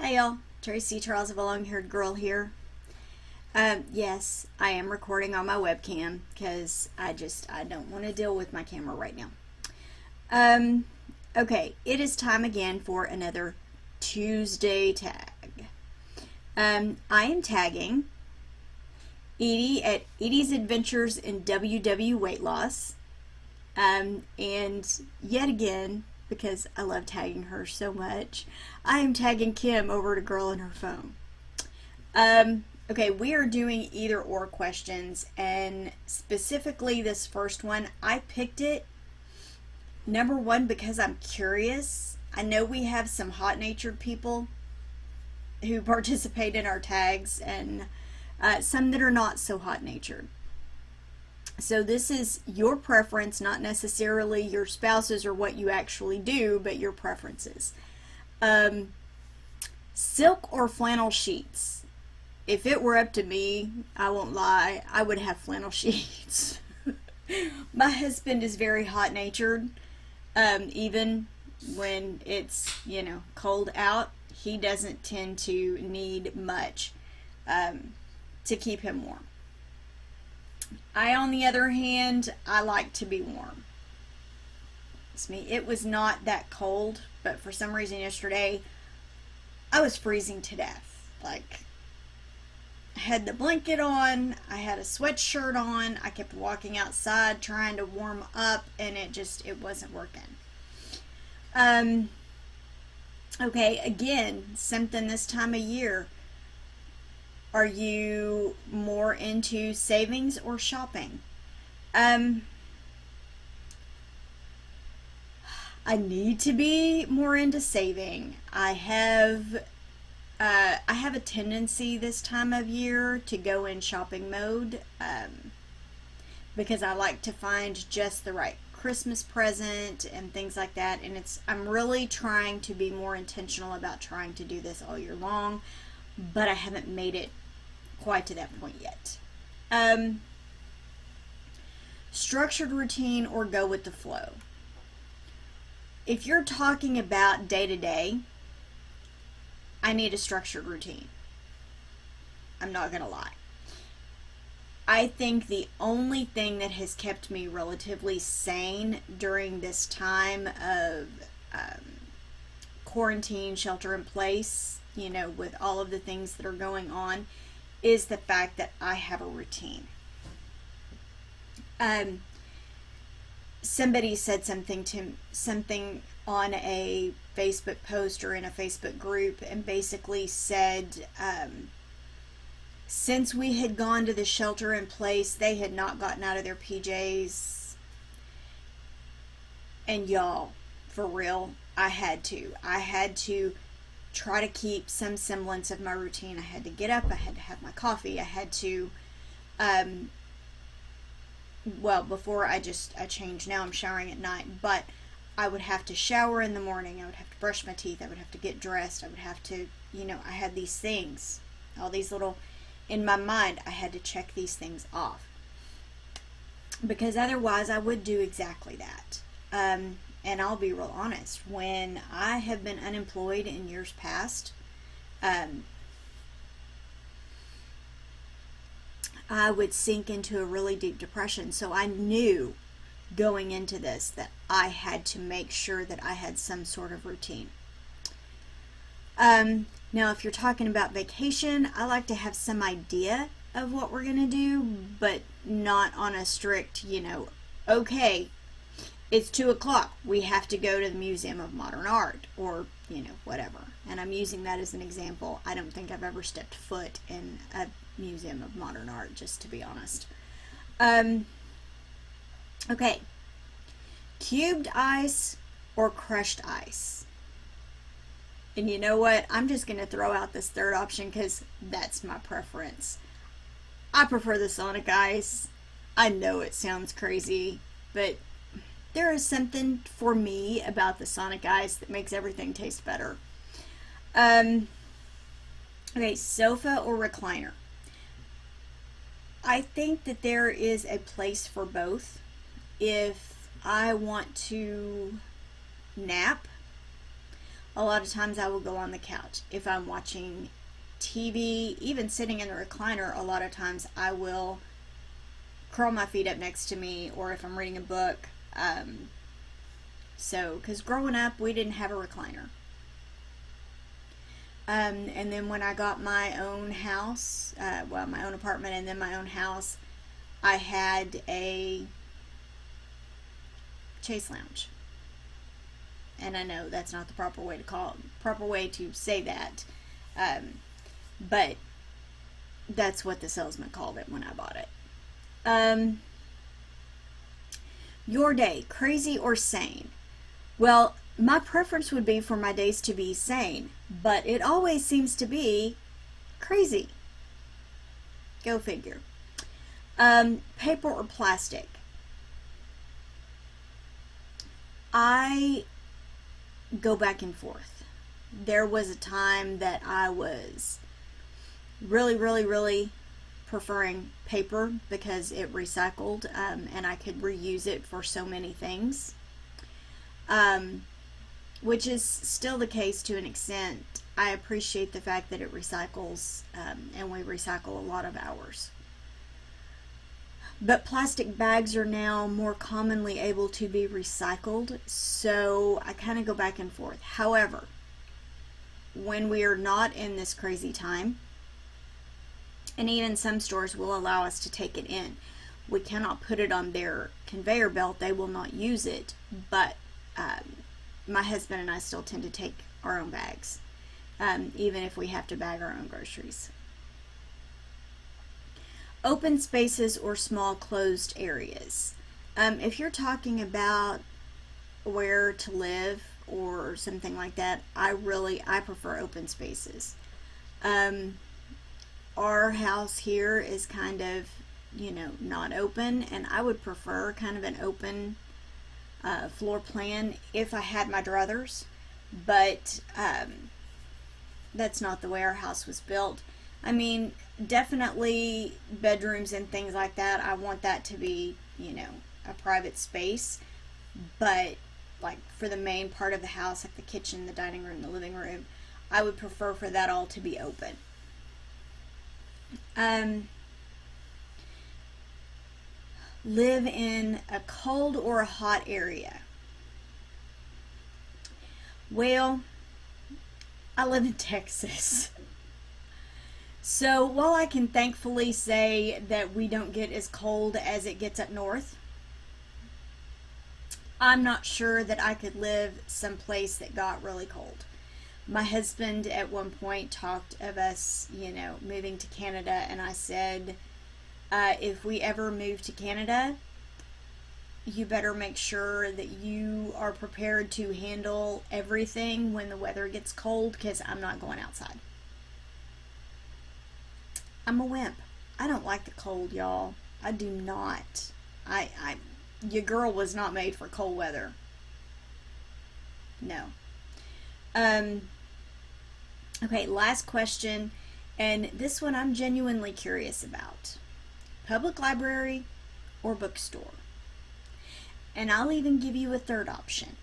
Hi y'all, Tracey Charles of a long-haired girl here. Yes, I am recording on my webcam because I don't want to deal with my camera right now. Okay, it is time again for another Tuesday tag. I am tagging Edie at Edie's Adventures in WW Weight Loss. And yet again, because I love tagging her so much, I am tagging Kim over to Girl in Her Phone. Okay, we are doing either or questions, and specifically this first one, I picked it, number one, because I'm curious. I know we have some hot-natured people who participate in our tags, and some that are not so hot-natured. So this is your preference, not necessarily your spouse's or what you actually do, but your preferences. Silk or flannel sheets? If it were up to me, I won't lie, I would have flannel sheets. My husband is very hot-natured. Even when it's, cold out, he doesn't tend to need much to keep him warm. I, on the other hand, I like to be warm. It's me. It was not that cold, but for some reason yesterday, I was freezing to death. Like, I had the blanket on, I had a sweatshirt on, I kept walking outside trying to warm up, and it wasn't working. Okay, again, something this time of year. Are you more into savings or shopping? I need to be more into saving. I have a tendency this time of year to go in shopping mode because I like to find just the right Christmas present and things like that. And I'm really trying to be more intentional about trying to do this all year long, but I haven't made it quite to that point yet. Structured routine or go with the flow? If you're talking about day to day, I need a structured routine. I'm not gonna lie. I think the only thing that has kept me relatively sane during this time of quarantine, shelter in place, with all of the things that are going on, is the fact that I have a routine. Somebody said something on a Facebook post or in a Facebook group, and basically said since we had gone to the shelter in place, they had not gotten out of their PJs. And y'all, for real, I had to try to keep some semblance of my routine. I had to get up, I had to have my coffee, I had to before I changed. Now I'm showering at night, but I would have to shower in the morning, I would have to brush my teeth, I would have to get dressed, I would have to, I had these things, all these little, in my mind, I had to check these things off, because otherwise I would do exactly that. And I'll be real honest, when I have been unemployed in years past, I would sink into a really deep depression. So I knew going into this that I had to make sure that I had some sort of routine. Now, if you're talking about vacation, I like to have some idea of what we're going to do, but not on a strict, okay, it's 2:00, we have to go to the Museum of Modern Art, or, whatever. And I'm using that as an example. I don't think I've ever stepped foot in a Museum of Modern Art, just to be honest. Okay. Cubed ice or crushed ice? And you know what? I'm just going to throw out this third option because that's my preference. I prefer the Sonic ice. I know it sounds crazy, but there is something for me about the Sonic ice that makes everything taste better. Okay, sofa or recliner? I think that there is a place for both. If I want to nap, A lot of times I will go on the couch. If I'm watching TV, even sitting in the recliner, a lot of times I will curl my feet up next to me, or if I'm reading a book. Because growing up, we didn't have a recliner. And then when I got my own house, my own apartment and then my own house, I had a chaise lounge. And I know that's not the proper way to say that. But that's what the salesman called it when I bought it. Your day, crazy or sane? Well, my preference would be for my days to be sane, but it always seems to be crazy. Go figure. Paper or plastic? I go back and forth. There was a time that I was really preferring paper because it recycled, and I could reuse it for so many things, which is still the case to an extent. I appreciate the fact that it recycles, and we recycle a lot of ours. But plastic bags are now more commonly able to be recycled, so I kind of go back and forth. However, when we are not in this crazy time, and even some stores will allow us to take it in, we cannot put it on their conveyor belt. They will not use it, but my husband and I still tend to take our own bags, even if we have to bag our own groceries. Open spaces or small closed areas. If you're talking about where to live or something like that, I prefer open spaces. Our house here is kind of, not open, and I would prefer kind of an open floor plan if I had my druthers, but that's not the way our house was built. I mean, definitely bedrooms and things like that, I want that to be, a private space, but like for the main part of the house, like the kitchen, the dining room, the living room, I would prefer for that all to be open. Live in a cold or a hot area? Well, I live in Texas. So while I can thankfully say that we don't get as cold as it gets up north, I'm not sure that I could live someplace that got really cold. My husband at one point talked of us, moving to Canada, and I said, if we ever move to Canada, you better make sure that you are prepared to handle everything when the weather gets cold, because I'm not going outside. I'm a wimp. I don't like the cold, y'all. I do not. Your girl was not made for cold weather. No. Okay, last question, and this one I'm genuinely curious about. Public library or bookstore? And I'll even give you a third option.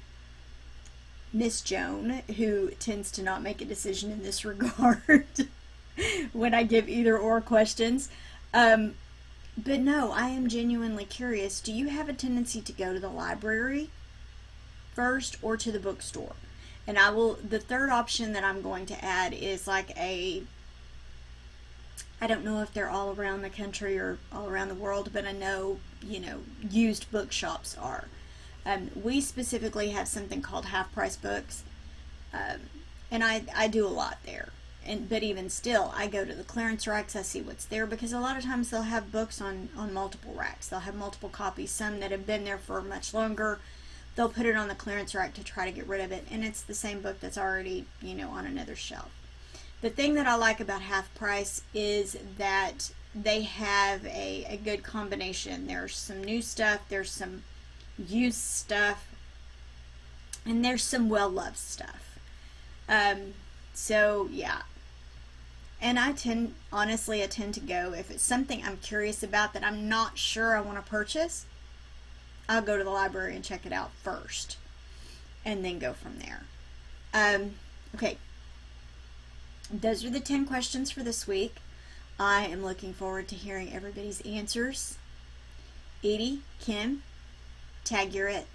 Miss Joan, who tends to not make a decision in this regard when I give either or questions. But no, I am genuinely curious. Do you have a tendency to go to the library first or to the bookstore? And the third option that I'm going to add is like I don't know if they're all around the country or all around the world, but I know, used bookshops are. We specifically have something called Half Price Books, and I do a lot there. But even still, I go to the clearance racks, I see what's there, because a lot of times they'll have books on multiple racks. They'll have multiple copies, some that have been there for much longer. They'll put it on the clearance rack to try to get rid of it, and it's the same book that's already, on another shelf. The thing that I like about Half Price is that they have a good combination. There's some new stuff, there's some used stuff, and there's some well-loved stuff. So, yeah. And I tend to go, if it's something I'm curious about that I'm not sure I want to purchase, I'll go to the library and check it out first, and then go from there. Okay, those are the 10 questions for this week. I am looking forward to hearing everybody's answers. Edie, Kim, tag you're it.